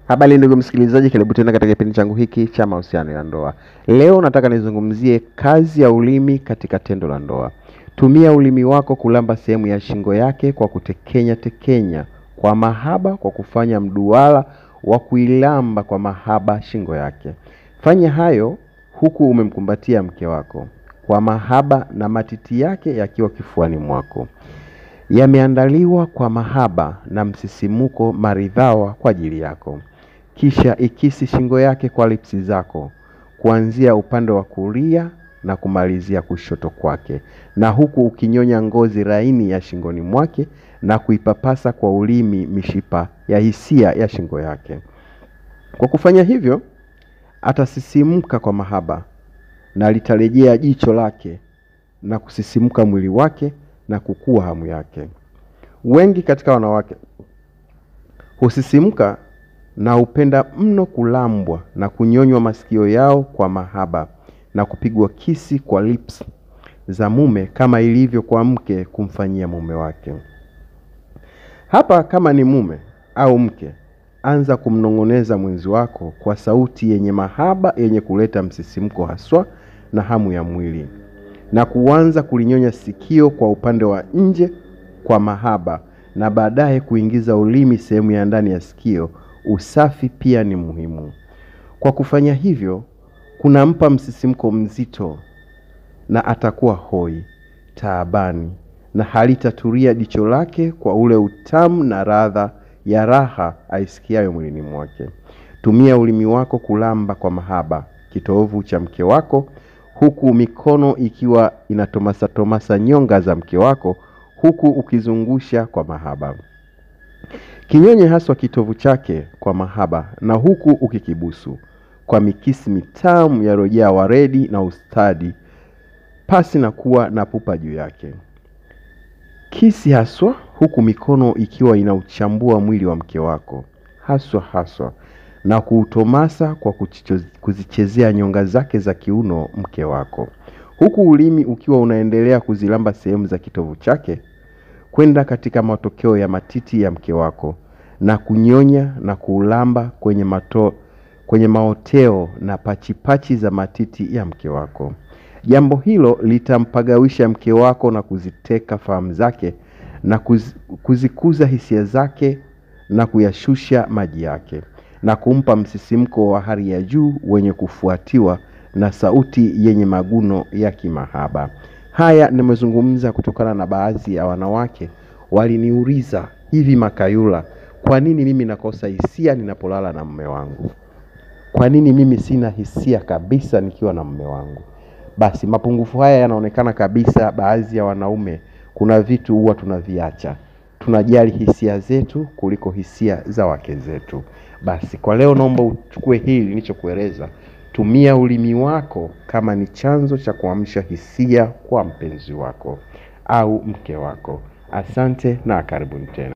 Habari ndugu msikilizaji, karibu tena katika kipindi changu hiki cha mahusiano ya ndoa. Leo nataka nizungumzie kazi ya ulimi katika tendo la ndoa. Tumia ulimi wako kulamba sehemu ya shingo yake kwa kutekenya kwa mahaba, kwa kufanya mduara wa kuilamba kwa mahaba shingo yake. Fanya hayo huku umemkumbatia mke wako kwa mahaba na matiti yake yakiwa kifuani mwako. Yameandaliwa kwa mahaba na msisimuko maridhawa kwa ajili yako. Kisha ikisi shingo yake kwa lipsi zako, kuanzia upande wa kulia na kumalizia kushoto kwake, na huku ukinyonya ngozi laini ya shingoni mwake na kuipapasa kwa ulimi mishipa ya hisia ya shingo yake. Kwa kufanya hivyo, atasisimuka kwa mahaba na litarejea jicho lake na kusisimuka mwili wake na kukua hamu yake. Wengi katika wanawake husisimuka na upenda mno kulambwa na kunyonywa masikio yao kwa mahaba na kupigwa kisi kwa lips za mume kama ilivyo kwa mke kumfanyia mume wake. Hapa kama ni mume au mke, anza kumnongoneza mwenzi wako kwa sauti yenye mahaba yenye kuleta msisimko haswa na hamu ya mwili, na kuanza kulinyonya sikio kwa upande wa nje kwa mahaba, na baadaye kuingiza ulimi sehemu ya ndani ya sikio. Usafi pia ni muhimu. Kwa kufanya hivyo, kunampa msisimko mzito na atakuwa hoi, taabani, na halitatulia jicho lake kwa ule utamu na ladha ya raha aisikiayo mwilini mwake. Tumia ulimi wako kulamba kwa mahaba kitovu cha mke wako, huku mikono ikiwa inatomasa nyonga za mke wako, huku ukizungusha kwa mahaba. Kinyonye haswa kitovu chake kwa mahaba, na huku ukikibusu kwa mikisi mitamu ya rojea waredi na ustadi, pasi na kuwa na pupa juu yake. Kisi haswa huku mikono ikiwa inauchambua mwili wa mke wako haswa na kuutomasa kwa kuzichezea nyonga zake za kiuno mke wako, huku ulimi ukiwa unaendelea kuzilamba sehemu za kitovu chake kwenda katika matokeo ya matiti ya mke wako, na kunyonya na kuulamba kwenye maoteo na pachipachi za matiti ya mke wako. Jambo hilo litampagawisha mke wako na kuziteka fahamu zake na kuzikuza hisia zake na kuyashusha maji yake, na kumpa msisimko wa hali ya juu wenye kufuatiwa na sauti yenye maguno ya kimahaba. Haya nimezungumza kutokana na baadhi ya wanawake waliniuliza, hivi Makayula, kwa nini mimi nakosa hisia ninapolala na mume wangu? Kwa nini mimi sina hisia kabisa nikiwa na mume wangu? Basi mapungufu haya yanaonekana kabisa. Baadhi ya wanaume, kuna vitu huwa tunaviacha. Tunajali hisia zetu kuliko hisia za wake zetu. Basi kwa leo naomba uchukue hili nilichokueleza. Tumia ulimi wako kama ni chanzo cha kuamsha hisia kwa mpenzi wako au mke wako. Asante na karibuni tena.